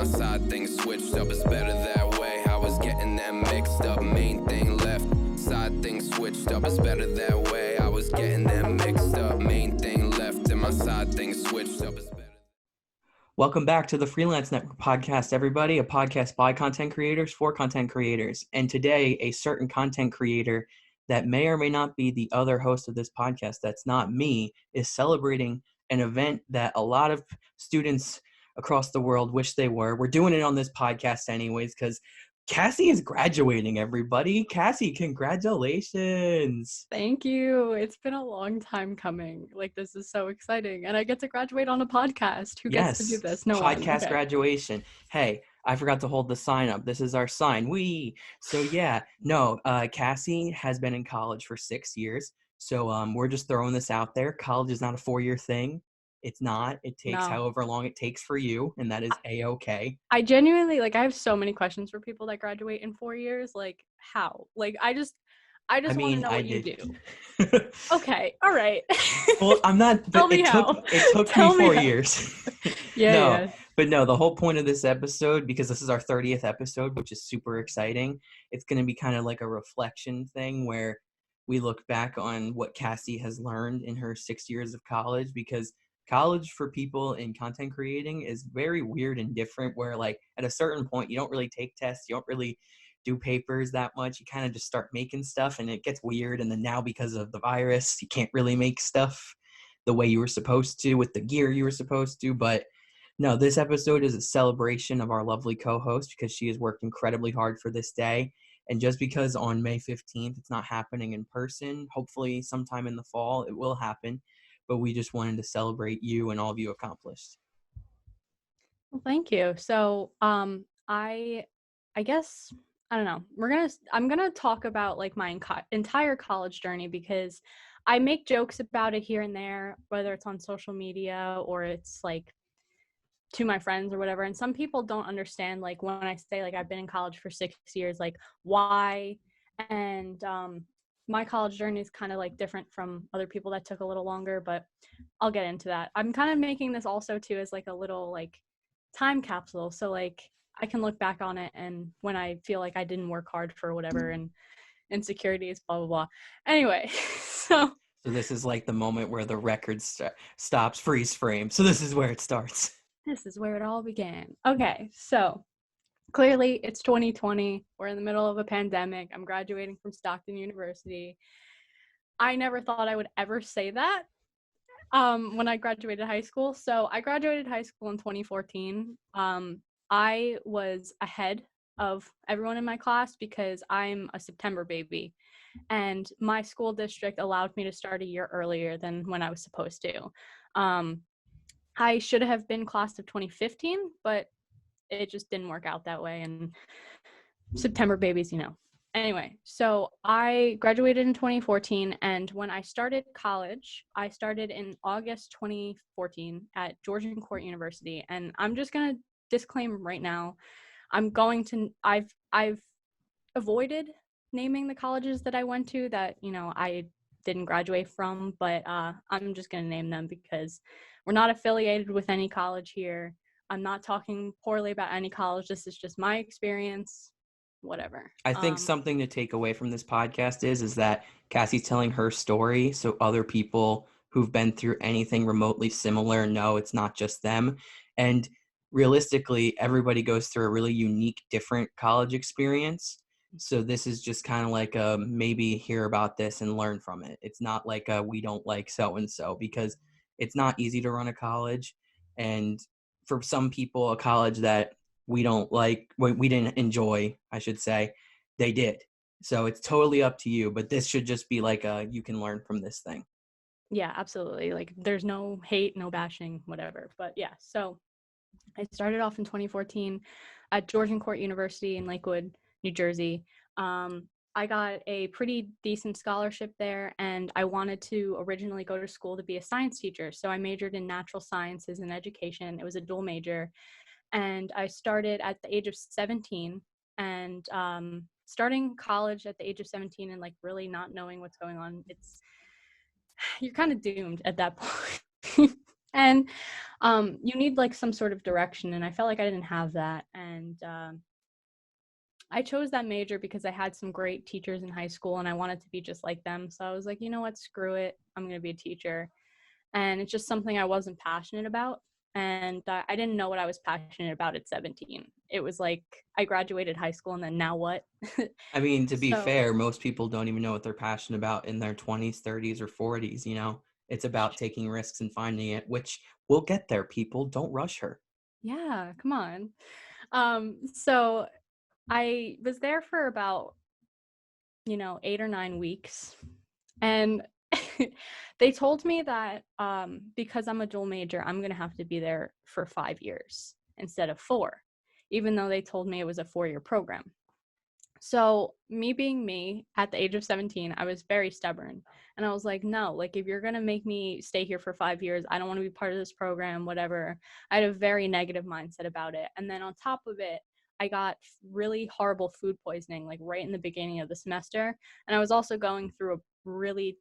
my side things switched up. It's better that way. I was getting them mixed up. Main thing left. Side things switched up. It's better that way. I was getting them mixed up. Main thing left. And my side things switched up. It's better. Welcome back to the Freelance Network Podcast, everybody, a podcast by content creators for content creators. And today, a certain content creator that may or may not be the other host of this podcast, that's not me, is celebrating an event that a lot of students across the world wish they were. We're doing it on this podcast anyways, because Cassie is graduating, everybody. Cassie, congratulations. Thank you. It's been a long time coming. Like, this is so exciting. And I get to graduate on a podcast. Who gets to do this? No one. Podcast Okay. graduation. Hey, I forgot to hold the sign up. This is our sign. Cassie has been in college for 6 years. So we're just throwing this out there. College is not a 4-year thing. It's not. It takes however long it takes for you, and that is A-okay. I genuinely, I have so many questions for people that graduate in 4 years. Like, how? I just want to know what you do. Okay. All right. Well, I'm not. Tell But me how. It took me 4 years. Yeah. But no, the whole point of this episode, because this is our 30th episode, which is super exciting, it's going to be kind of like a reflection thing where we look back on what Cassie has learned in her 6 years of college, because college for people in content creating is very weird and different, where at a certain point, you don't really take tests, you don't really do papers that much, you kind of just start making stuff and it gets weird. And then now, because of the virus, you can't really make stuff the way you were supposed to with the gear you were supposed to. But no, this episode is a celebration of our lovely co-host, because she has worked incredibly hard for this day. And just because on May 15th, it's not happening in person, hopefully sometime in the fall, it will happen. But we just wanted to celebrate you and all of you accomplished. Well, thank you. So, I guess, I don't know. I'm going to talk about my entire college journey, because I make jokes about it here and there, whether it's on social media or it's to my friends or whatever. And some people don't understand, when I say I've been in college for 6 years, why. And my college journey is kind of different from other people that took a little longer, but I'll get into that. I'm kind of making this also too as a little time capsule, so I can look back on it, and when I feel like I didn't work hard for whatever and insecurities, blah blah blah. Anyway, so this is the moment where the record stops, freeze frame. So this is where it starts. This is where it all began. Okay, so clearly it's 2020. We're in the middle of a pandemic. I'm graduating from Stockton University. I never thought I would ever say that when I graduated high school. So I graduated high school in 2014. I was ahead of everyone in my class because I'm a September baby. And my school district allowed me to start a year earlier than when I was supposed to. I should have been class of 2015, but it just didn't work out that way. And September babies, Anyway, so I graduated in 2014, and when I started college, I started in August 2014 at Georgian University. And I'm just going to disclaim right now, I've avoided naming the colleges that I went to that, I didn't graduate from, but I'm just going to name them because we're not affiliated with any college here. I'm not talking poorly about any college. This is just my experience, whatever. I think something to take away from this podcast is that Cassie's telling her story, so other people who've been through anything remotely similar know it's not just them. And realistically, everybody goes through a really unique, different college experience. So this is just kind of maybe hear about this and learn from it. It's not we don't like so-and-so, because it's not easy to run a college. And for some people, a college that we don't like, we didn't enjoy, I should say, they did. So it's totally up to you, but this should just be you can learn from this thing. Yeah, absolutely. There's no hate, no bashing, whatever. But yeah, so I started off in 2014 at Georgian University in Lakewood, New Jersey. I got a pretty decent scholarship there, and I wanted to originally go to school to be a science teacher. So I majored in natural sciences and education. It was a dual major. And I started at the age of 17, and starting college at the age of 17 and really not knowing what's going on, you're kind of doomed at that point. And you need like some sort of direction, and I felt like I didn't have that. And I chose that major because I had some great teachers in high school and I wanted to be just like them. So I was like, you know what, screw it, I'm going to be a teacher. And it's just something I wasn't passionate about. And I didn't know what I was passionate about at 17. It was like I graduated high school and then now what? I mean, to be So fair, most people don't even know what they're passionate about in their 20s, 30s, or 40s, you know? It's about taking risks and finding it, which will get there, people. Don't rush her. yeah, come on. So I was there for about, 8 or 9 weeks. And they told me that because I'm a dual major, I'm going to have to be there for 5 years instead of 4, even though they told me it was a 4-year program. So me being me at the age of 17, I was very stubborn. And I was like, no, like if you're going to make me stay here for 5 years, I don't want to be part of this program, whatever. I had a very negative mindset about it. And then on top of it, I got really horrible food poisoning, like right in the beginning of the semester. And I was also going through a really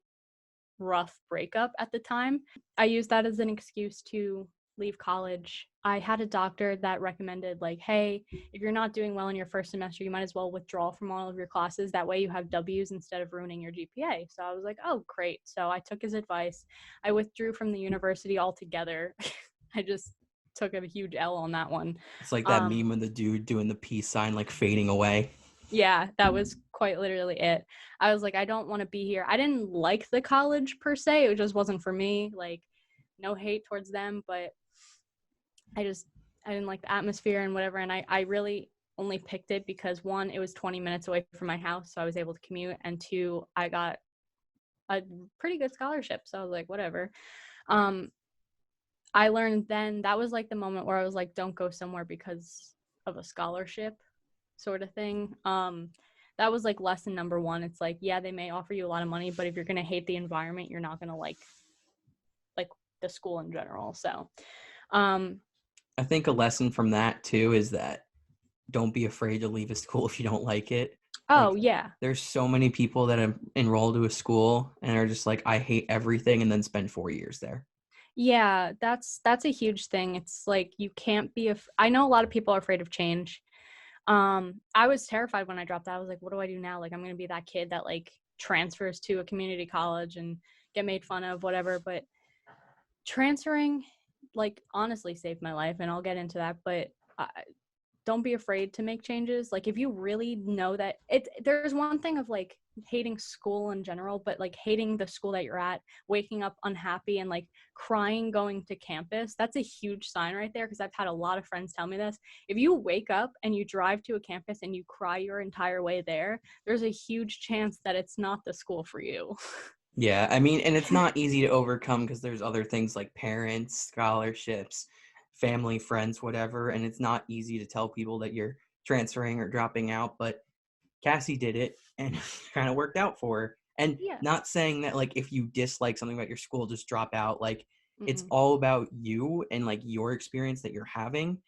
rough breakup at the time. I used that as an excuse to leave college. I had a doctor that recommended, like, hey, if you're not doing well in your first semester, you might as well withdraw from all of your classes. That way you have W's instead of ruining your GPA. So I was like, oh, great. So I took his advice. I withdrew from the university altogether. I just took a huge L on that one. It's like that meme of the dude doing the peace sign, like fading away. Yeah, that was quite literally it. I was like, I don't want to be here. I didn't like the college per se. It just wasn't for me. Like, no hate towards them, but I didn't like the atmosphere and whatever. And I really only picked it because 1, it was 20 minutes away from my house, so I was able to commute. And 2, I got a pretty good scholarship. So I was like, whatever. I learned then that was like the moment where I was like, don't go somewhere because of a scholarship sort of thing. That was like lesson number 1. It's like, yeah, they may offer you a lot of money, but if you're going to hate the environment, you're not going to like the school in general. So I think a lesson from that too is that don't be afraid to leave a school if you don't like it. oh Like, yeah, there's so many people that enroll to a school and are just like, I hate everything, and then spend 4 years there. yeah, that's a huge thing. It's like you can't be I know a lot of people are afraid of change. I was terrified when I dropped out. I was like, what do I do now? Like, I'm going to be that kid that like transfers to a community college and get made fun of, whatever. But transferring, like, honestly saved my life, and I'll get into that. But don't be afraid to make changes. Like, if you really know that there's one thing of like hating school in general, but like hating the school that you're at, waking up unhappy and like crying going to campus, that's a huge sign right there. Because I've had a lot of friends tell me this. If you wake up and you drive to a campus and you cry your entire way there, there's a huge chance that it's not the school for you. Yeah, I mean, and it's not easy to overcome because there's other things like parents, scholarships, family, friends, whatever, and it's not easy to tell people that you're transferring or dropping out, but Cassie did it and it kind of worked out for her. And Yeah. not saying that like if you dislike something about your school, just drop out. Like it's Mm-mm. all about you and like your experience that you're having.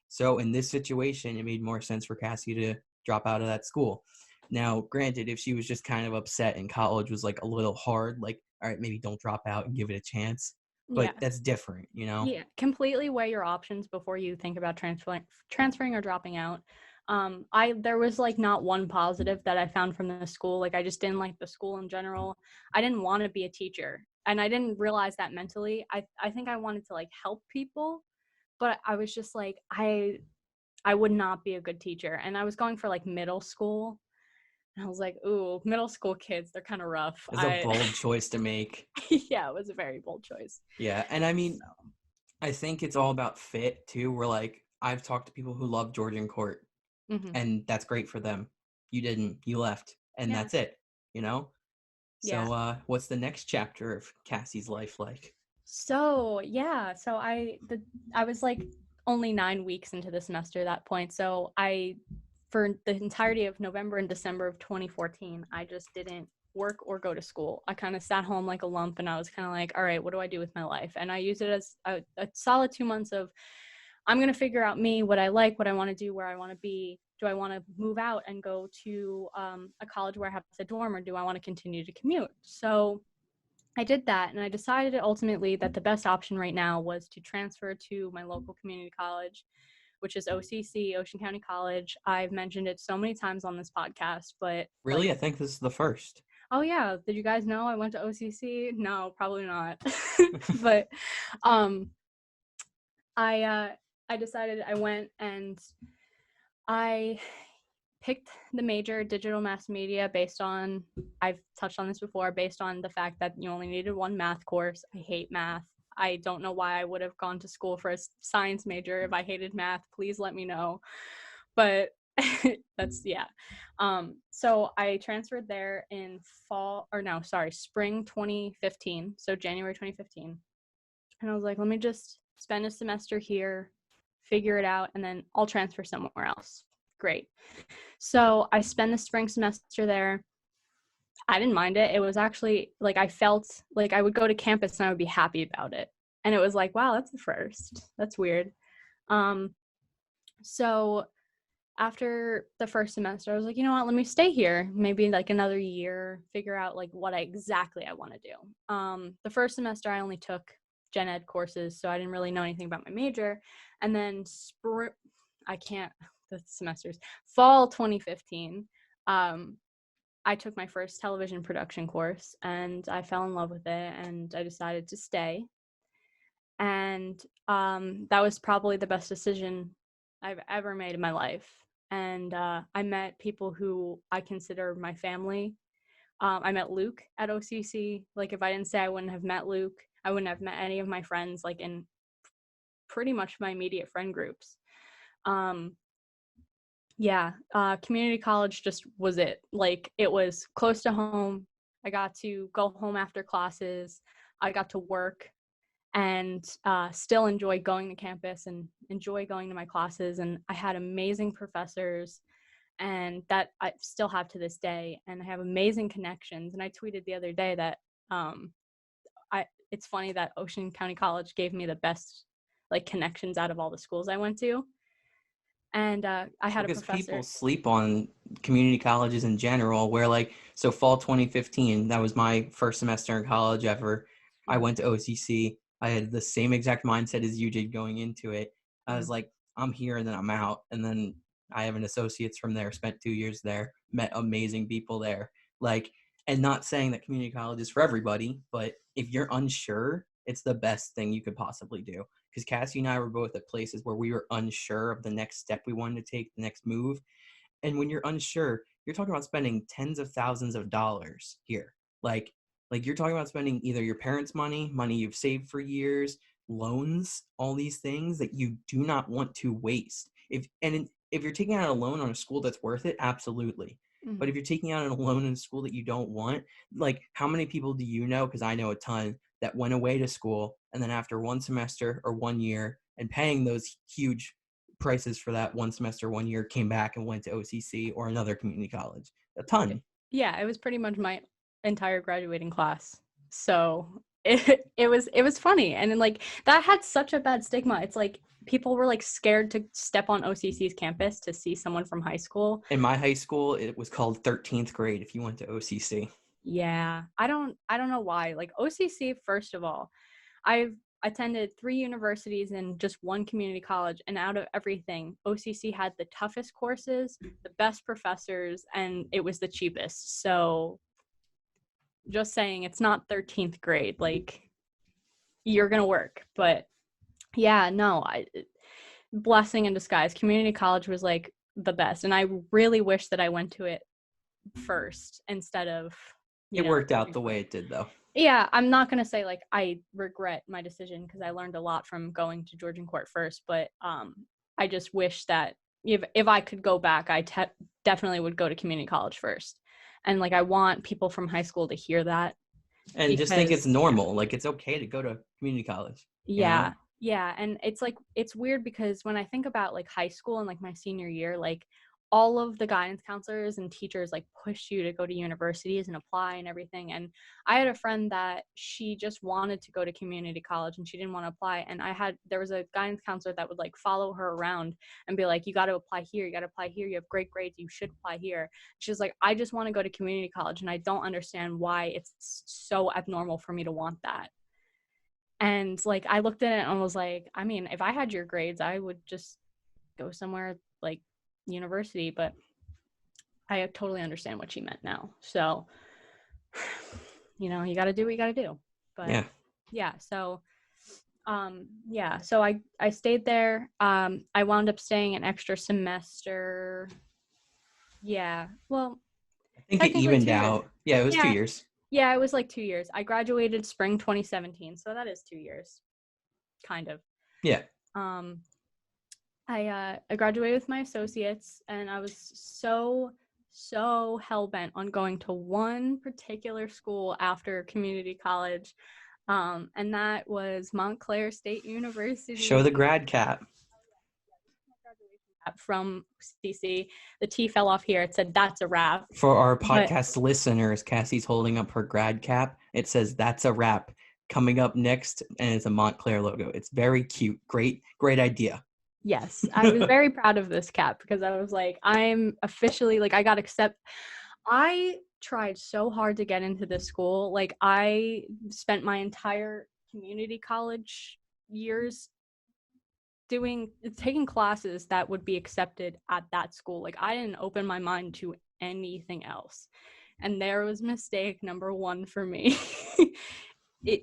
So in this situation, it made more sense for Cassie to drop out of that school. Now, granted, if she was just kind of upset and college was like a little hard, like, all right, maybe don't drop out and give it a chance. But Yeah. that's different, you know? Yeah, completely weigh your options before you think about transferring or dropping out. There was like not one positive that I found from the school. Like, I just didn't like the school in general. I didn't want to be a teacher, and I didn't realize that mentally. I think I wanted to like help people, but I was just like, I would not be a good teacher. And I was going for like middle school, and I was like, ooh, middle school kids, they're kind of rough. It's a bold choice to make. Yeah, it was a very bold choice. Yeah, and I mean, So, I think it's all about fit too. We're like, I've talked to people who love Georgian court, mm-hmm. and that's great for them. You didn't, you left, and Yeah. that's it, you know? Yeah. So what's the next chapter of Cassie's life like? So yeah, so I was like only 9 weeks into the semester at that point. So for the entirety of November and December of 2014, I just didn't work or go to school. I kind of sat home like a lump, and I was kind of like, all right, what do I do with my life? And I used it as a solid 2 months of, I'm going to figure out me, what I like, what I want to do, where I want to be. Do I want to move out and go to a college where I have a dorm, or do I want to continue to commute? So I did that, and I decided ultimately that the best option right now was to transfer to my local community college, which is OCC, Ocean County College. I've mentioned it so many times on this podcast, but Really? I think this is the first. oh yeah, did you guys know I went to OCC? No, probably not. But I decided I went and I picked the major digital mass media based on, I've touched on this before, based on the fact that you only needed one math course. I hate math. I don't know why I would have gone to school for a science major if I hated math. Please let me know. But that's, yeah. So I transferred there in spring 2015. So January 2015. And I was like, let me just spend a semester here, figure it out, and then I'll transfer somewhere else. Great. So I spent the spring semester there. I didn't mind it. It was actually like I felt like I would go to campus and I would be happy about it. And it was like, wow, that's the first. That's weird. So after the first semester, I was like, you know what, let me stay here, maybe like another year, figure out like what exactly I want to do. The first semester I only took gen ed courses, so I didn't really know anything about my major. And then fall 2015, I took my first television production course and I fell in love with it and I decided to stay. And that was probably the best decision I've ever made in my life. And I met people who I consider my family. I met Luke at OCC. Like, if I didn't say I wouldn't have met Luke, I wouldn't have met any of my friends, like, in pretty much my immediate friend groups. Community college just was it. Like, it was close to home. I got to go home after classes. I got to work and still enjoy going to campus and enjoy going to my classes. And I had amazing professors, and that I still have to this day. And I have amazing connections. And I tweeted the other day that it's funny that Ocean County College gave me the best like connections out of all the schools I went to. And I had because a professor. People sleep on community colleges in general, where like, so fall 2015, that was my first semester in college ever. I went to OCC. I had the same exact mindset as you did going into it. I was like, I'm here and then I'm out. And then I have an associate's from there, spent 2 years there, met amazing people there. Like, and not saying that community college is for everybody, but if you're unsure, it's the best thing you could possibly do. Because Cassie and I were both at places where we were unsure of the next step we wanted to take, the next move. And when you're unsure, you're talking about spending tens of thousands of dollars here. Like you're talking about spending either your parents' money you've saved for years, loans, all these things that you do not want to waste. If you're taking out a loan on a school that's worth it, absolutely. Mm-hmm. But if you're taking out a loan in a school that you don't want, like, how many people do you know, because I know a ton, that went away to school and then after one semester or 1 year and paying those huge prices for that 1 semester, 1 year, came back and went to OCC or another community college? A ton. Yeah, it was pretty much my entire graduating class. So it was funny. And then, like, that had such a bad stigma. It's like people were like scared to step on OCC's campus to see someone from high school. In my high school, it was called 13th grade if you went to OCC. Yeah, I don't know why. Like, OCC, first of all, I've attended 3 universities and just 1 community college, and out of everything, OCC had the toughest courses, the best professors, and it was the cheapest. So just saying, it's not 13th grade. Like, you're gonna work. But yeah, no, blessing in disguise. Community college was like the best, and I really wish that I went to it first instead of it worked out the way it did, though. Yeah, I'm not going to say like I regret my decision, because I learned a lot from going to Georgian court first, but I just wish that if I could go back, I definitely would go to community college first. And like, I want people from high school to hear that. And just think it's normal. Like, it's okay to go to community college. Yeah. You know? Yeah. And it's like, it's weird because when I think about like high school and like my senior year, like all of the guidance counselors and teachers like push you to go to universities and apply and everything. And I had a friend that she just wanted to go to community college and she didn't want to apply. And there was a guidance counselor that would like follow her around and be like, you got to apply here. You got to apply here. You have great grades. You should apply here. She was like, I just want to go to community college. And I don't understand why it's so abnormal for me to want that. And like, I looked at it and was like, I mean, if I had your grades, I would just go somewhere like university, but I totally understand what she meant now. So, you know, you got to do what you got to do. But so I stayed there. I wound up staying an extra semester. Yeah. Well, I think it evened out. Yeah, it was 2 years. Yeah, it was like 2 years. I graduated spring 2017, so that is 2 years. Kind of. Yeah. I graduated with my associates, and I was so hell-bent on going to one particular school after community college, and that was Montclair State University. Show the grad cap. From CC. The T fell off here. It said, that's a wrap. For our podcast listeners, Cassie's holding up her grad cap. It says, that's a wrap. Coming up next, and it's a Montclair logo. It's very cute. Great idea. Yes, I was very proud of this cap because I was like, I'm officially, like, I got accepted. I tried so hard to get into this school. Like, I spent my entire community college years taking classes that would be accepted at that school. Like, I didn't open my mind to anything else. And there was mistake number one for me.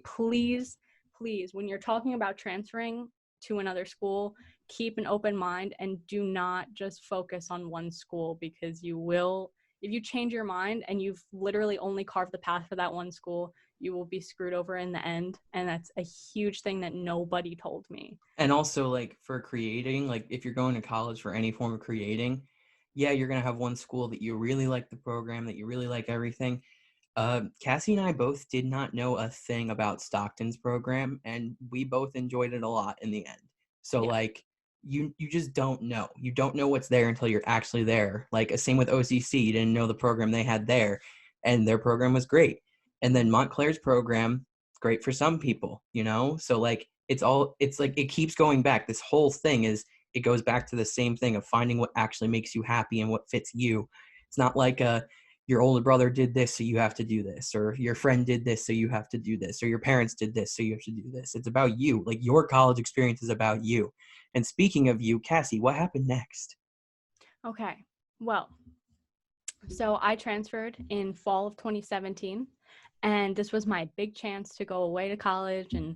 Please, when you're talking about transferring to another school, keep an open mind and do not just focus on one school, because you will, if you change your mind and you've literally only carved the path for that one school, you will be screwed over in the end. And that's a huge thing that nobody told me. And also, like, for creating, like, if you're going to college for any form of creating, yeah, you're going to have one school that you really like the program, that you really like everything. Cassie and I both did not know a thing about Stockton's program, and we both enjoyed it a lot in the end. So, like, you just don't know. You don't know what's there until you're actually there. Like, same with OCC. You didn't know the program they had there, and their program was great. And then Montclair's program, great for some people, you know? So, like, it's like it keeps going back. This whole thing it goes back to the same thing of finding what actually makes you happy and what fits you. It's not like your older brother did this, so you have to do this, or your friend did this, so you have to do this, or your parents did this, so you have to do this. It's about you. Like, your college experience is about you. And speaking of you, Cassie, what happened next? Okay. Well, so I transferred in fall of 2017. And this was my big chance to go away to college and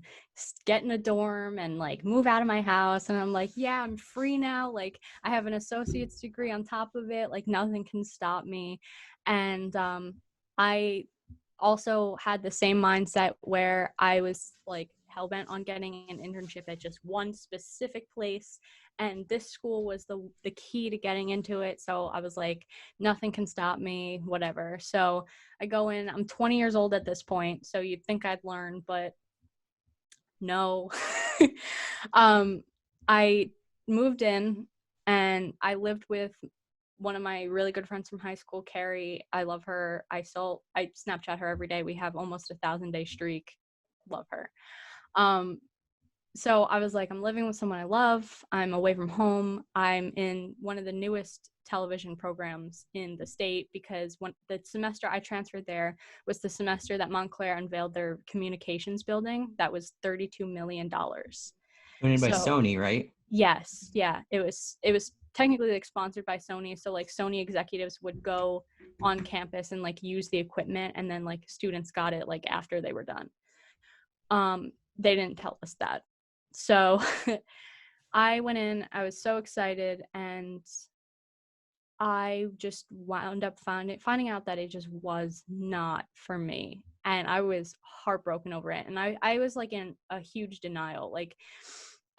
get in a dorm and like move out of my house. And I'm like, yeah, I'm free now. Like, I have an associate's degree on top of it. Like, nothing can stop me. And I also had the same mindset where I was like hellbent on getting an internship at just one specific place. And this school was the key to getting into it. So I was like, nothing can stop me, whatever. So I go in, I'm 20 years old at this point. So you'd think I'd learn, but no. I moved in and I lived with one of my really good friends from high school, Carrie. I love her. I Snapchat her every day. We have almost 1,000-day streak. Love her. So I was like, I'm living with someone I love. I'm away from home. I'm in one of the newest television programs in the state, because when the semester I transferred there was the semester that Montclair unveiled their communications building. That was $32 million. Owned by Sony, right? Yes. Yeah. It was technically like sponsored by Sony. So like Sony executives would go on campus and like use the equipment, and then like students got it like after they were done. They didn't tell us that. So I went in, I was so excited, and I just wound up finding out that it just was not for me. And I was heartbroken over it. And I was like in a huge denial. Like,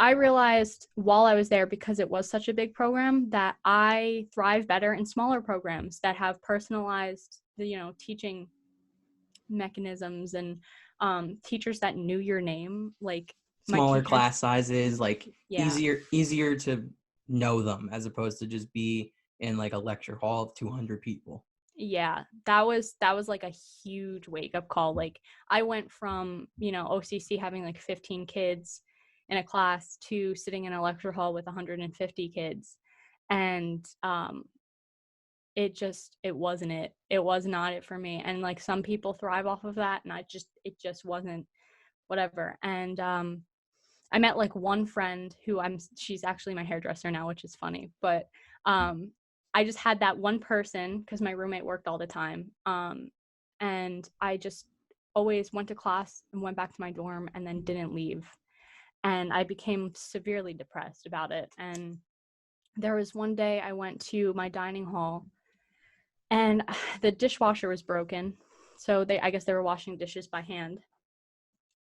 I realized while I was there, because it was such a big program, that I thrive better in smaller programs that have personalized, teaching mechanisms and teachers that knew your name, like smaller class sizes, like yeah. easier to know them, as opposed to just be in like a lecture hall of 200 people. Yeah, that was like a huge wake up call. Like I went from, OCC having like 15 kids in a class to sitting in a lecture hall with 150 kids. And it wasn't it. It was not it for me. And like some people thrive off of that, and it just wasn't whatever. And I met like one friend who she's actually my hairdresser now, which is funny, but I just had that one person because my roommate worked all the time. And I just always went to class and went back to my dorm and then didn't leave. And I became severely depressed about it. And there was one day I went to my dining hall and the dishwasher was broken. So I guess they were washing dishes by hand.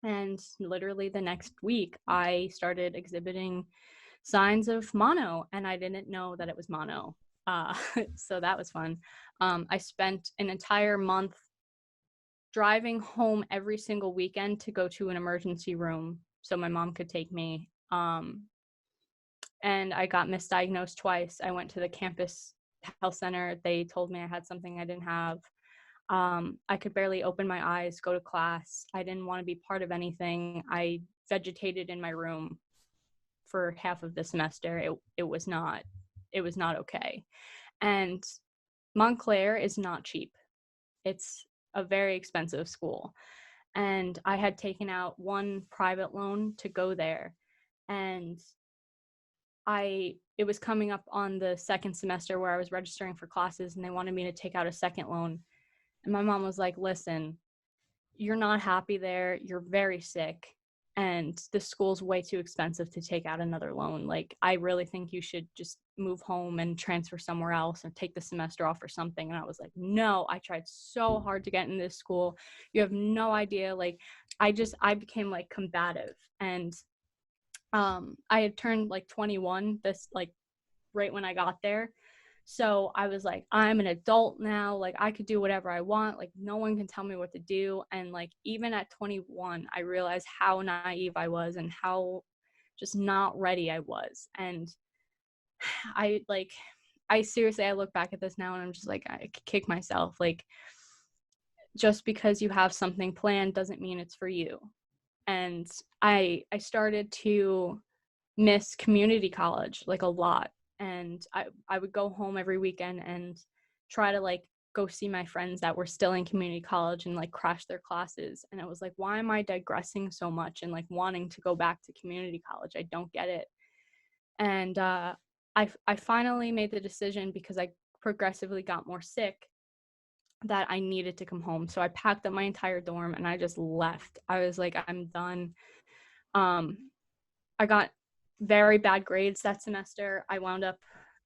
And literally the next week, I started exhibiting signs of mono, and I didn't know that it was mono. So that was fun. I spent an entire month driving home every single weekend to go to an emergency room so my mom could take me. And I got misdiagnosed twice. I went to the campus health center. They told me I had something I didn't have. I could barely open my eyes, go to class. I didn't want to be part of anything. I vegetated in my room for half of the semester. It was not okay. And Montclair is not cheap. It's a very expensive school. And I had taken out one private loan to go there. And it was coming up on the second semester where I was registering for classes, and they wanted me to take out a second loan. And my mom was like, listen, you're not happy there. You're very sick. And the school's way too expensive to take out another loan. Like, I really think you should just move home and transfer somewhere else or take the semester off or something. And I was like, no, I tried so hard to get in this school. You have no idea. Like, I became like combative. And I had turned like 21 this like right when I got there. So I was like, I'm an adult now. Like, I could do whatever I want. Like, no one can tell me what to do. And like, even at 21, I realized how naive I was and how just not ready I was. And I seriously, I look back at this now and I'm just like, I kick myself. Like, just because you have something planned doesn't mean it's for you. And I started to miss community college like a lot. And I would go home every weekend and try to like go see my friends that were still in community college and like crash their classes. And it was like, why am I digressing so much and like wanting to go back to community college? I don't get it. And I finally made the decision, because I progressively got more sick, that I needed to come home. So I packed up my entire dorm and I just left. I was like, I'm done. I got very bad grades that semester. I wound up,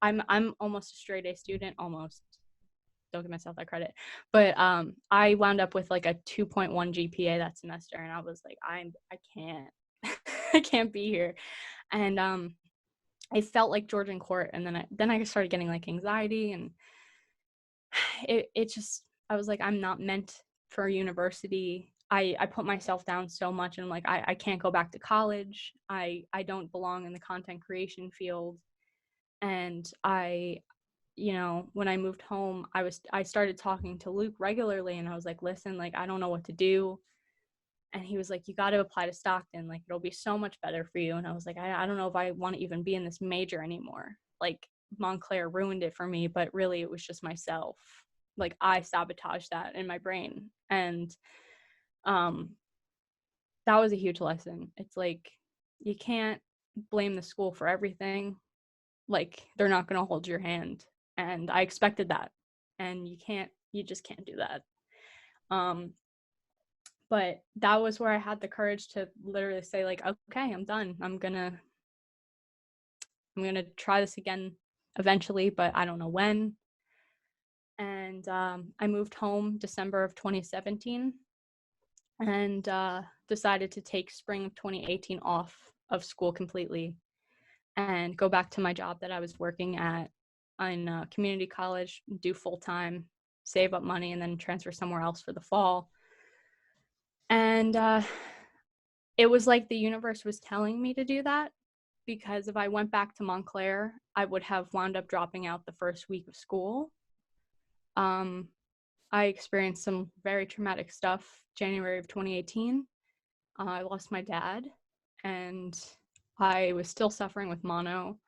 I'm almost a straight A student, almost. Don't give myself that credit. But I wound up with like a 2.1 GPA that semester, and I was like, I can't, I can't be here. And I felt like Georgian court, and then I started getting like anxiety, and it just, I was like, I'm not meant for university. I put myself down so much, and I'm like, I can't go back to college. I don't belong in the content creation field. And when I moved home, I started talking to Luke regularly, and I was like, listen, like, I don't know what to do. And he was like, you got to apply to Stockton. Like, it'll be so much better for you. And I was like, I don't know if I want to even be in this major anymore. Like, Montclair ruined it for me, but really it was just myself. Like, I sabotaged that in my brain. And that was a huge lesson. It's like, you can't blame the school for everything. Like, they're not going to hold your hand. And I expected that. And you just can't do that. But that was where I had the courage to literally say, like, okay, I'm done. I'm gonna try this again eventually, but I don't know when. And I moved home December of 2017 and decided to take spring of 2018 off of school completely and go back to my job that I was working at in community college, do full-time, save up money, and then transfer somewhere else for the fall. And it was like the universe was telling me to do that. because if I went back to Montclair, I would have wound up dropping out the first week of school. I experienced some very traumatic stuff January of 2018. I lost my dad, and I was still suffering with mono,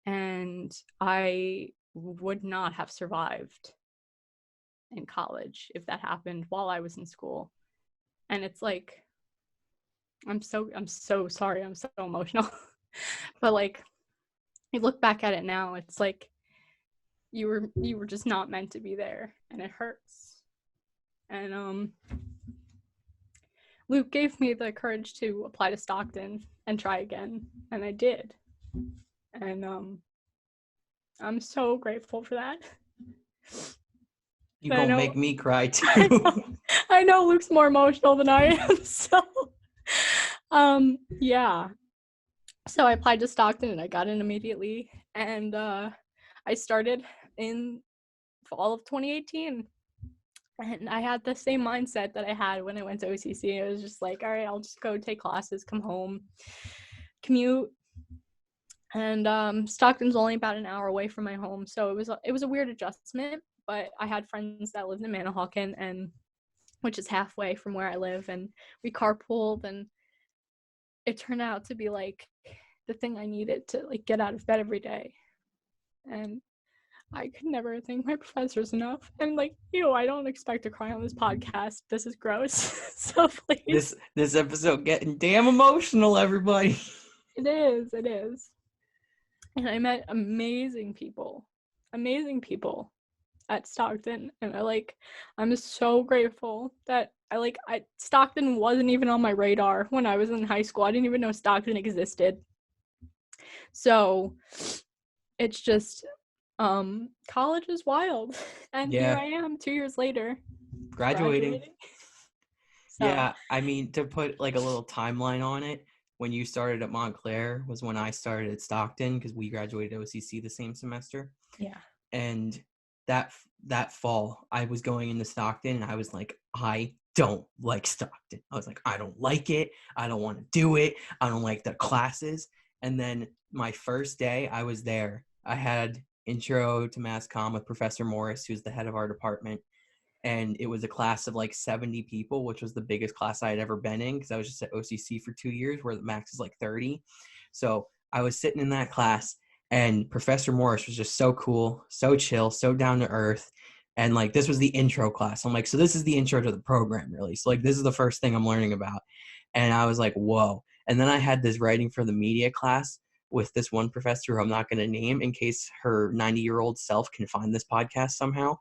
and I would not have survived in college if that happened while I was in school. And it's like, I'm so sorry, I'm so emotional. But like, you look back at it now, it's like you were just not meant to be there, and it hurts. And Luke gave me the courage to apply to Stockton and try again, and I did. And I'm so grateful for that. You gonna make me cry too. I know Luke's more emotional than I am, so yeah. So I applied to Stockton and I got in immediately, and I started in fall of 2018. And I had the same mindset that I had when I went to OCC. It was just like, all right, I'll just go take classes, come home, commute. And Stockton's only about an hour away from my home, so it was a weird adjustment. But I had friends that lived in Manahawkin, and which is halfway from where I live, and we carpooled, and it turned out to be like the thing I needed to like get out of bed every day. And I could never thank my professors enough. And like, I don't expect to cry on this podcast. This is gross. So please. This episode getting damn emotional, everybody. It is. And I met amazing people at Stockton. And I'm so grateful that Stockton wasn't even on my radar when I was in high school. I didn't even know Stockton existed. So it's just, college is wild. And Here I am 2 years later. Graduating. So. Yeah, I mean, to put like a little timeline on it, when you started at Montclair was when I started at Stockton, because we graduated OCC the same semester. Yeah. And that fall, I was going into Stockton, and I was like, I don't like Stockton. I was like, I don't like it. I don't want to do it. I don't like the classes. And then my first day I was there, I had intro to mass comm with Professor Morris, who's the head of our department. And it was a class of like 70 people, which was the biggest class I had ever been in, because I was just at OCC for 2 years, where the max is like 30. So I was sitting in that class, and Professor Morris was just so cool, so chill, so down to earth. And like, this was the intro class. I'm like, so this is the intro to the program, really. So like, this is the first thing I'm learning about. And I was like, whoa. And then I had this writing for the media class with this one professor who I'm not going to name in case her 90-year-old self can find this podcast somehow.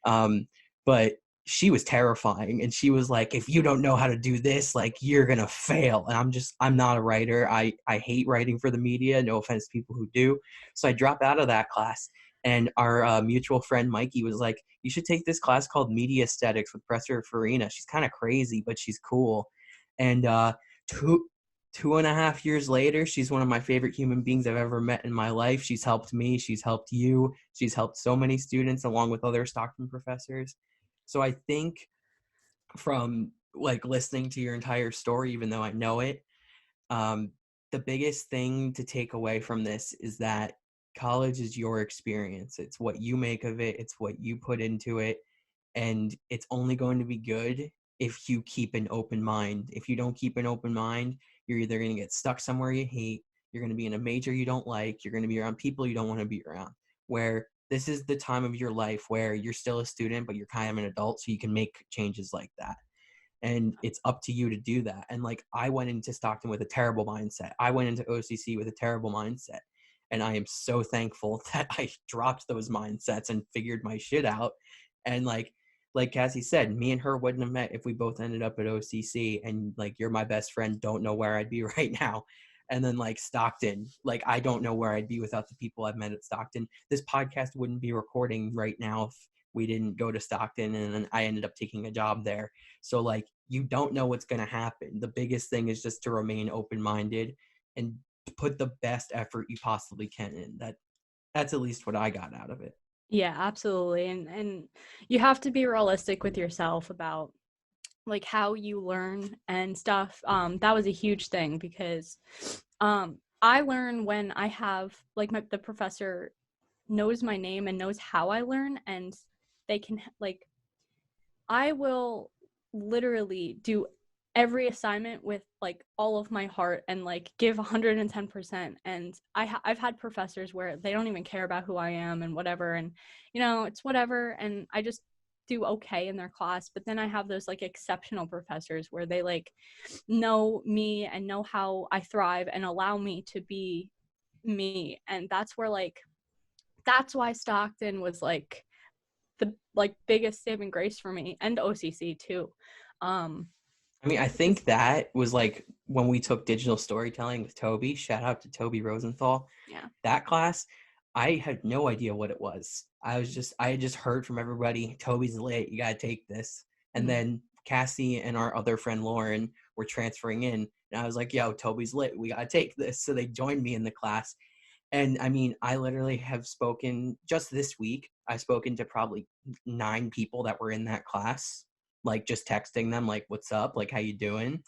But she was terrifying, and she was like, if you don't know how to do this, like, you're going to fail. And I'm not a writer. I hate writing for the media. No offense to people who do. So I dropped out of that class, and our mutual friend, Mikey, was like, you should take this class called Media Aesthetics with Professor Farina. She's kind of crazy, but she's cool. And 2.5 years later, she's one of my favorite human beings I've ever met in my life. She's helped me. She's helped you. She's helped so many students along with other Stockton professors. So I think from like listening to your entire story, even though I know it, the biggest thing to take away from this is that college is your experience. It's what you make of it. It's what you put into it. And it's only going to be good if you keep an open mind. If you don't keep an open mind, you're either going to get stuck somewhere you hate, you're going to be in a major you don't like, you're going to be around people you don't want to be around, where this is the time of your life where you're still a student, but you're kind of an adult, so you can make changes like that. And it's up to you to do that. And like, I went into Stockton with a terrible mindset. I went into OCC with a terrible mindset. And I am so thankful that I dropped those mindsets and figured my shit out. And like Cassie said, me and her wouldn't have met if we both ended up at OCC. And like, you're my best friend, don't know where I'd be right now. And then like Stockton, like, I don't know where I'd be without the people I've met at Stockton. This podcast wouldn't be recording right now if we didn't go to Stockton, and then I ended up taking a job there. So like, you don't know what's going to happen. The biggest thing is just to remain open-minded and put the best effort you possibly can in. That's at least what I got out of it. Yeah, absolutely. And you have to be realistic with yourself about like how you learn and stuff. That was a huge thing because I learn when I have like the professor knows my name and knows how I learn, and they can like I will literally do every assignment with like all of my heart and like give 110%. And I've had professors where they don't even care about who I am and whatever, and it's whatever, and I just do okay in their class. But then I have those like exceptional professors where they like know me and know how I thrive and allow me to be me. And that's why Stockton was like the like biggest saving grace for me, and OCC too. I mean, I think that was like when we took digital storytelling with Toby. Shout out to Toby Rosenthal. Yeah. That class, I had no idea what it was. I had just heard from everybody, Toby's lit, you gotta take this. And then Cassie and our other friend Lauren were transferring in, and I was like, yo, Toby's lit, we gotta take this. So they joined me in the class. And I mean, I literally have spoken just this week. I've spoken to probably 9 people that were in that class, like just texting them, like, what's up? Like, how you doing?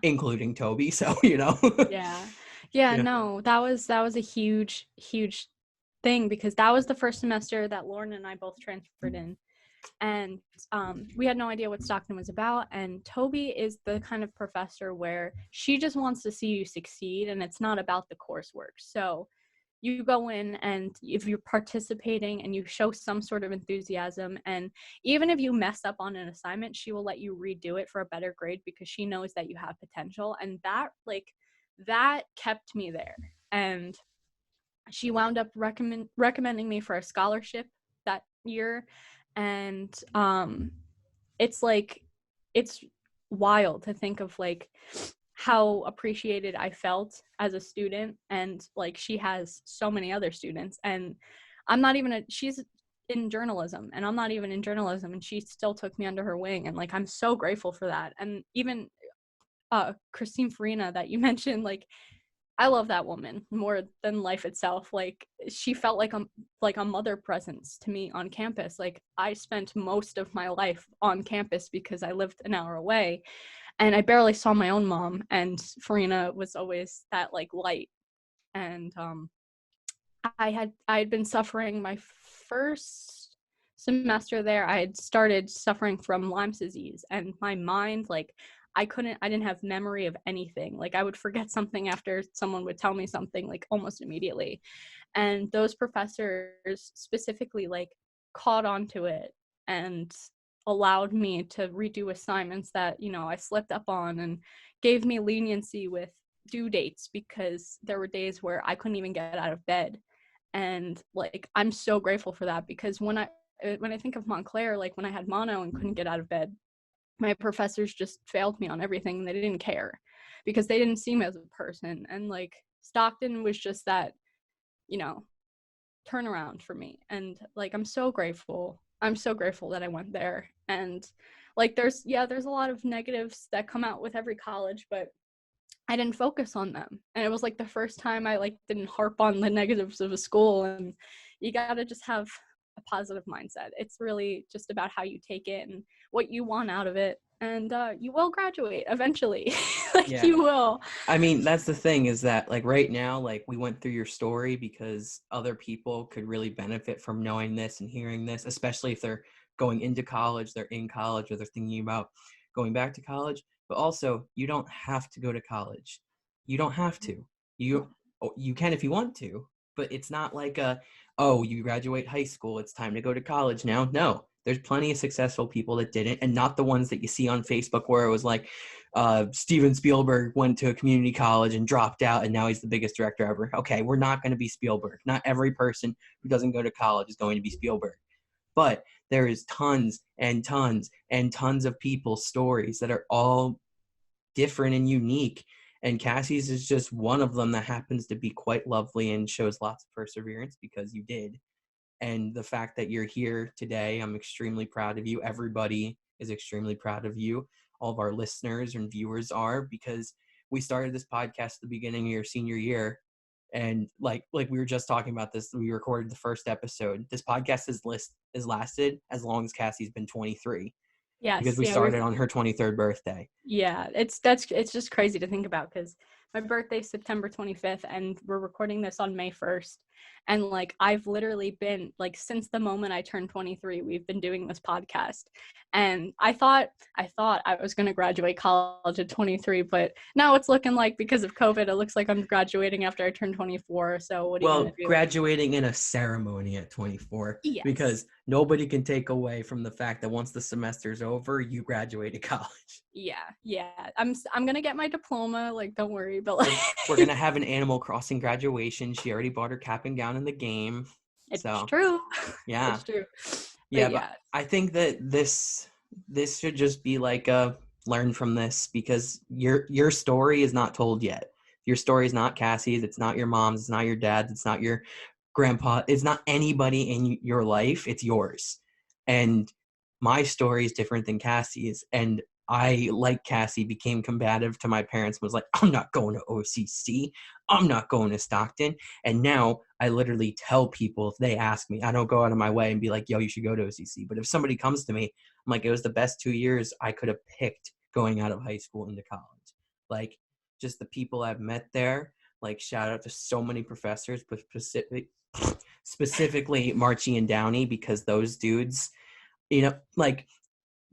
Including Toby. So, Yeah. You know? No, that was a huge thing, because that was the first semester that Lauren and I both transferred in. And we had no idea what Stockton was about. And Toby is the kind of professor where she just wants to see you succeed, and it's not about the coursework. So you go in, and if you're participating and you show some sort of enthusiasm, and even if you mess up on an assignment, she will let you redo it for a better grade because she knows that you have potential. And that kept me there. And she wound up recommending me for a scholarship that year. And it's wild to think of like how appreciated I felt as a student. And like she has so many other students, and she's in journalism, and I'm not even in journalism, and she still took me under her wing. And like I'm so grateful for that. And even Christine Farina that you mentioned, like I love that woman more than life itself. Like she felt like a mother presence to me on campus. Like I spent most of my life on campus because I lived an hour away, and I barely saw my own mom. And Farina was always that like light. And I had been suffering my first semester there. I had started suffering from Lyme's disease, and my mind, like I didn't have memory of anything. Like I would forget something after someone would tell me something, like almost immediately. And those professors specifically like caught onto it and allowed me to redo assignments that, I slipped up on, and gave me leniency with due dates because there were days where I couldn't even get out of bed. And like I'm so grateful for that, because when I think of Montclair, like when I had mono and couldn't get out of bed, my professors just failed me on everything, and they didn't care because they didn't see me as a person. And like Stockton was just that, turnaround for me. And like I'm so grateful that I went there. And like there's a lot of negatives that come out with every college, but I didn't focus on them. And it was like the first time I like didn't harp on the negatives of a school. And you gotta just have a positive mindset. It's really just about how you take it and what you want out of it. And you will graduate eventually. Yeah. You will. I mean, that's the thing, is that like right now, like we went through your story because other people could really benefit from knowing this and hearing this, especially if they're going into college, they're in college, or they're thinking about going back to college. But also, you don't have to go to college. You don't have to. You can if you want to, but it's not like you graduate high school, it's time to go to college now. No, there's plenty of successful people that didn't, and not the ones that you see on Facebook where it was like Steven Spielberg went to a community college and dropped out, and now he's the biggest director ever. Okay, we're not going to be Spielberg. Not every person who doesn't go to college is going to be Spielberg. But there is tons and tons and tons of people's stories that are all different and unique. And Cassie's is just one of them that happens to be quite lovely and shows lots of perseverance, because you did. And the fact that you're here today, I'm extremely proud of you. Everybody is extremely proud of you. All of our listeners and viewers are, because we started this podcast at the beginning of your senior year. And like we were just talking about this, we recorded the first episode. This podcast has lasted as long as Cassie's been 23. Yes. Because we started on her 23rd birthday. Yeah, it's just crazy to think about, because my birthday's September 25th, and we're recording this on May 1st. And like, I've literally been like, since the moment I turned 23, we've been doing this podcast. And I thought I was going to graduate college at 23, but now it's looking like, because of COVID, it looks like I'm graduating after I turn 24. So what are you going to do? Graduating in a ceremony at 24. Yes. Because nobody can take away from the fact that once the semester's over, you graduated college. Yeah. I'm going to get my diploma. Like, don't worry. But like, we're going to have an Animal Crossing graduation. She already bought her cap and gown in the game. It's so, true. Yeah. It's true. But I think that this should just be like a learn from this, because your story is not told yet. Your story is not Cassie's. It's not your mom's. It's not your dad's. It's not your grandpa. It's not anybody in your life. It's yours. And my story is different than Cassie's. And I, like Cassie, became combative to my parents, was like, I'm not going to OCC. I'm not going to Stockton. And now I literally tell people, if they ask me, I don't go out of my way and be like, yo, you should go to OCC. But if somebody comes to me, I'm like, it was the best 2 years I could have picked going out of high school into college. Like, just the people I've met there, like, shout out to so many professors, but specifically Marchie and Downey, because those dudes, you know, like,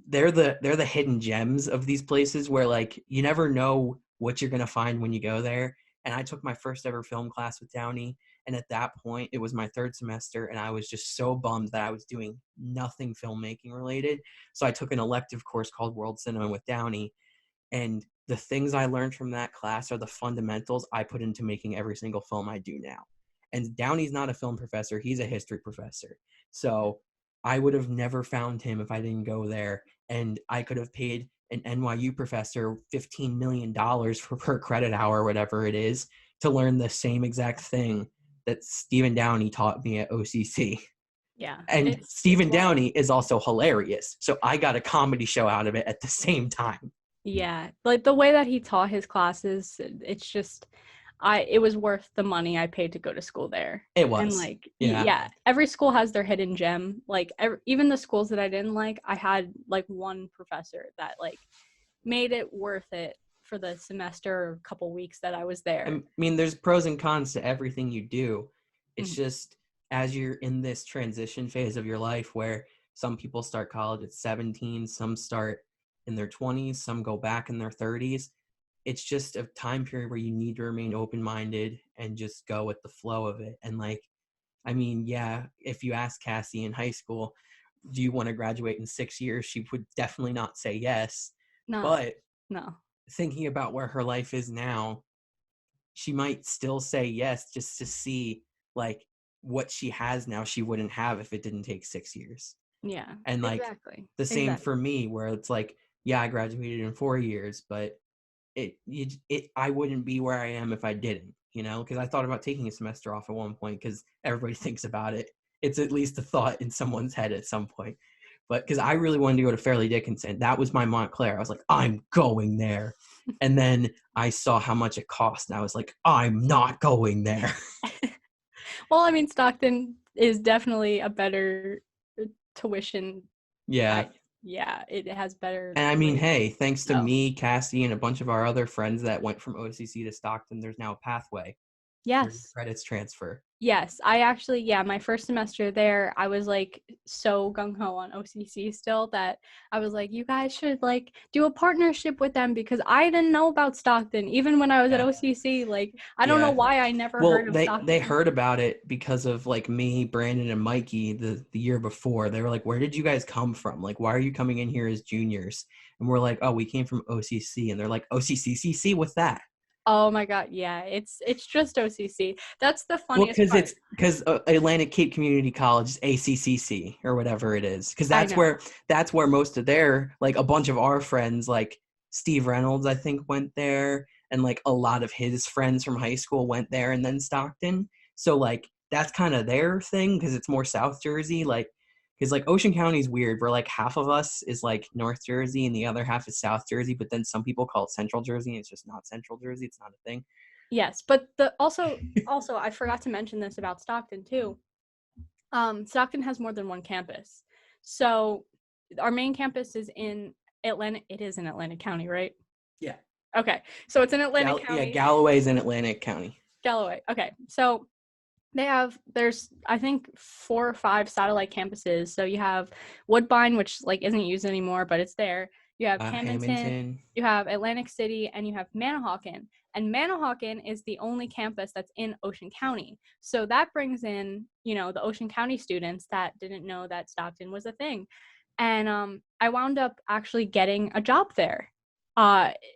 they're the hidden gems of these places where, like, you never know what you're going to find when you go there. And I took my first ever film class with Downey. And at that point, it was my third semester, and I was just so bummed that I was doing nothing filmmaking related. So I took an elective course called World Cinema with Downey. And the things I learned from that class are the fundamentals I put into making every single film I do now. And Downey's not a film professor. He's a history professor. So I would have never found him if I didn't go there. And I could have paid an NYU professor $15 million for per credit hour, whatever it is, to learn the same exact thing that Stephen Downey taught me at OCC. Yeah. And Stephen Downey is also hilarious. So I got a comedy show out of it at the same time. Yeah. Like, the way that he taught his classes, it's just, it was worth the money I paid to go to school there. It was. And like, yeah, every school has their hidden gem. Like, even the schools that I didn't like, I had like one professor that like made it worth it for the semester or couple weeks that I was there. I mean, there's pros and cons to everything you do. It's just, as you're in this transition phase of your life where some people start college at 17, some start in their 20s, some go back in their 30s. It's just a time period where you need to remain open-minded and just go with the flow of it. And like, I mean, yeah, if you ask Cassie in high school, do you want to graduate in 6 years? She would definitely not say yes. No. But no. Thinking about where her life is now, she might still say yes, just to see like what she has now she wouldn't have if it didn't take 6 years. Yeah. And like the same for me, where it's like, yeah, I graduated in 4 years, but I wouldn't be where I am if I didn't, you know, because I thought about taking a semester off at one point, because everybody thinks about it. It's at least a thought in someone's head at some point. But because I really wanted to go to Fairleigh Dickinson. That was my Montclair. I was like, I'm going there. And then I saw how much it cost, and I was like, I'm not going there. Well, I mean, Stockton is definitely a better tuition. Yeah. Yeah, it has better. And I mean, hey, thanks to me, Cassie, and a bunch of our other friends that went from OCC to Stockton, there's now a pathway. Yes. Credits transfer. Yes, I actually, my first semester there, I was like so gung-ho on OCC still that I was like, you guys should like do a partnership with them, because I didn't know about Stockton even when I was at OCC. Like, I don't know why I never heard of Stockton. They heard about it because of like me, Brandon, and Mikey the year before. They were like, where did you guys come from? Like, why are you coming in here as juniors? And we're like, oh, we came from OCC. And they're like, OCCCC, what's that? Oh my God, yeah, it's just OCC. That's the funniest part. Because Atlantic Cape Community College is ACCC or whatever it is. Because that's where most of their, like, a bunch of our friends, like Steve Reynolds, I think, went there, and like a lot of his friends from high school went there, and then Stockton. So like that's kind of their thing, because it's more South Jersey, like. Because, like, Ocean County is weird, where, like, half of us is, like, North Jersey and the other half is South Jersey, but then some people call it Central Jersey, and it's just not Central Jersey. It's not a thing. Yes, but also, I forgot to mention this about Stockton, too. Stockton has more than one campus. So our main campus is in Atlanta. It is in Atlantic County, right? Yeah. Okay. So it's in Atlantic County. Galloway's in Atlantic County. Galloway. Okay. So there's I think 4 or 5 satellite campuses. So you have Woodbine, which like isn't used anymore, but it's there. You have Hamilton, you have Atlantic City, and you have Manahawkin. And Manahawkin is the only campus that's in Ocean County. So that brings in, the Ocean County students that didn't know that Stockton was a thing. And I wound up actually getting a job there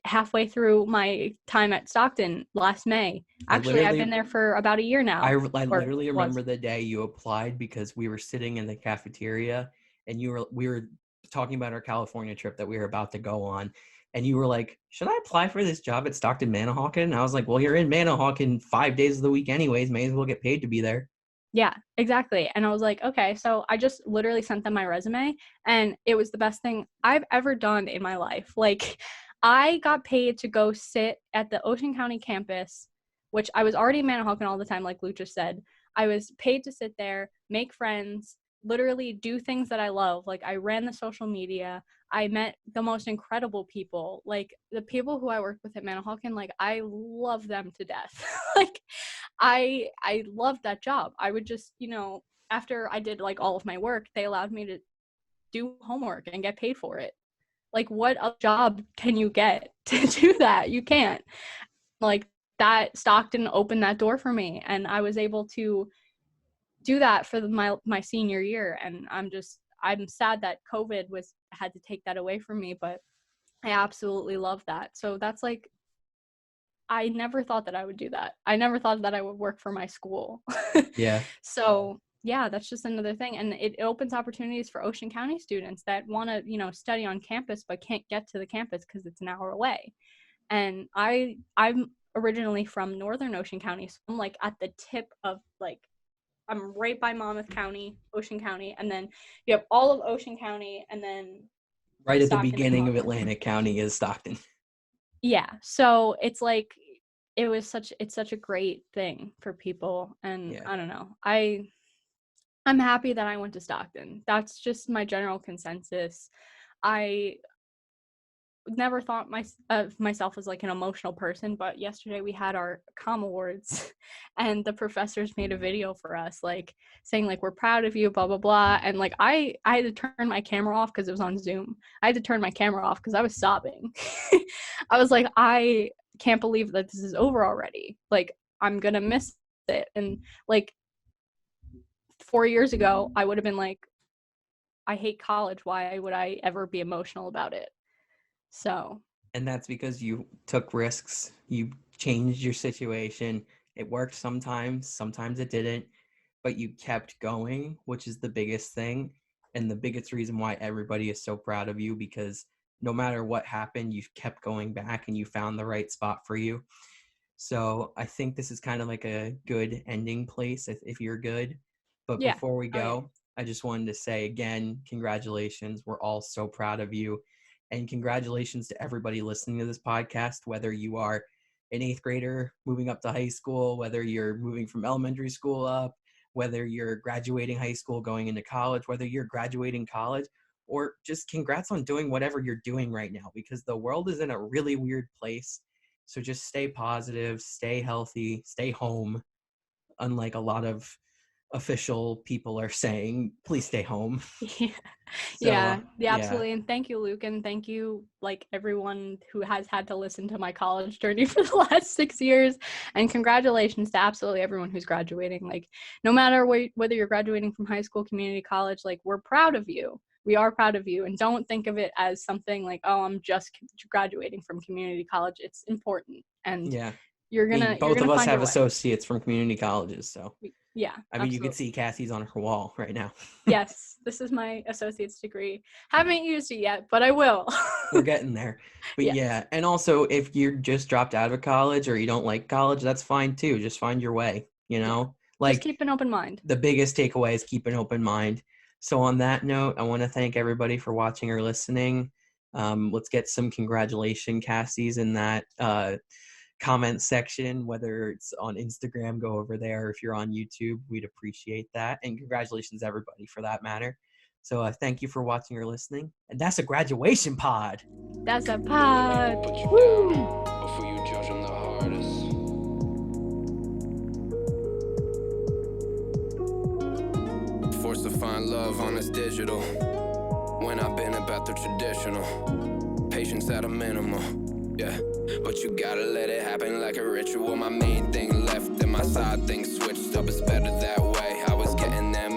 halfway through my time at Stockton last May. Actually, I've been there for about a year now. I literally remember the day you applied because we were sitting in the cafeteria and we were talking about our California trip that we were about to go on. And you were like, should I apply for this job at Stockton Manahawkin? And I was like, well, you're in Manahawkin 5 days of the week anyways. May as well get paid to be there. Yeah, exactly. And I was like, okay, so I just literally sent them my resume and it was the best thing I've ever done in my life. Like, I got paid to go sit at the Ocean County campus, which I was already in Manahawkin all the time, like Luke just said. I was paid to sit there, make friends, literally do things that I love. Like, I ran the social media. I met the most incredible people. Like, the people who I worked with at Manahawkin, like, I love them to death. Like, I loved that job. I would just, after I did, like, all of my work, they allowed me to do homework and get paid for it. Like, what other job can you get to do that? You can't. Like, that Stockton opened that door for me, and I was able to do that for my senior year. And I'm sad that COVID had to take that away from me, but I absolutely love that. So that's like, I never thought that I would do that. I never thought that I would work for my school. Yeah. So yeah, that's just another thing. And it opens opportunities for Ocean County students that want to, study on campus, but can't get to the campus because it's an hour away. And I'm originally from Northern Ocean County. So I'm like at the tip of I'm right by Monmouth County, Ocean County. And then you have all of Ocean County and then right at the beginning of Atlantic County is Stockton. Yeah. So it's like, it's such a great thing for people. And I don't know. I'm happy that I went to Stockton. That's just my general consensus. I never thought of myself as like an emotional person, but yesterday we had our comm awards and the professors made a video for us, like saying like, we're proud of you, blah, blah, blah. And like, I had to turn my camera off because it was on Zoom. I had to turn my camera off because I was sobbing. I was like, I can't believe that this is over already. Like, I'm going to miss it. And like 4 years ago, I would have been like, I hate college. Why would I ever be emotional about it? So. And that's because you took risks. You changed your situation. It worked sometimes it didn't, but you kept going, which is the biggest thing. And the biggest reason why everybody is so proud of you, because no matter what happened, you kept going back and you found the right spot for you. So I think this is kind of like a good ending place if you're good. But before we go, I just wanted to say again, congratulations. We're all so proud of you. And congratulations to everybody listening to this podcast, whether you are an 8th grader moving up to high school, whether you're moving from elementary school up, whether you're graduating high school, going into college, whether you're graduating college, or just congrats on doing whatever you're doing right now, because the world is in a really weird place. So just stay positive, stay healthy, stay home. Unlike a lot of official people are saying, please stay home. Yeah. Absolutely. And thank you, Luke, and thank you like everyone who has had to listen to my college journey for the last 6 years, and congratulations to absolutely everyone who's graduating. Like, no matter whether you're graduating from high school, community college, like, we're proud of you. We are proud of you, and don't think of it as something like, oh, I'm just graduating from community college. It's important, and both of us have associates from community colleges, so yeah. I mean, absolutely. You can see Cassie's on her wall right now. Yes, this is my associate's degree. Haven't used it yet, but I will. We're getting there. But yeah, and also if you're just dropped out of college or you don't like college, that's fine too. Just find your way, Like, just keep an open mind. The biggest takeaway is keep an open mind. So on that note, I want to thank everybody for watching or listening. Let's get some congratulations, Cassies, in that comment section, whether it's on Instagram, go over there. If you're on YouTube, we'd appreciate that. And congratulations everybody for that matter. So thank you for watching or listening. And that's a graduation pod. That's a pod. Put you down before you judge them the hardest. Forced to find love on this digital, when I've been about the traditional. Patience at a minimum, yeah. But you gotta let it happen like a ritual. My main thing left and my side thing switched up. It's better that way. I was getting them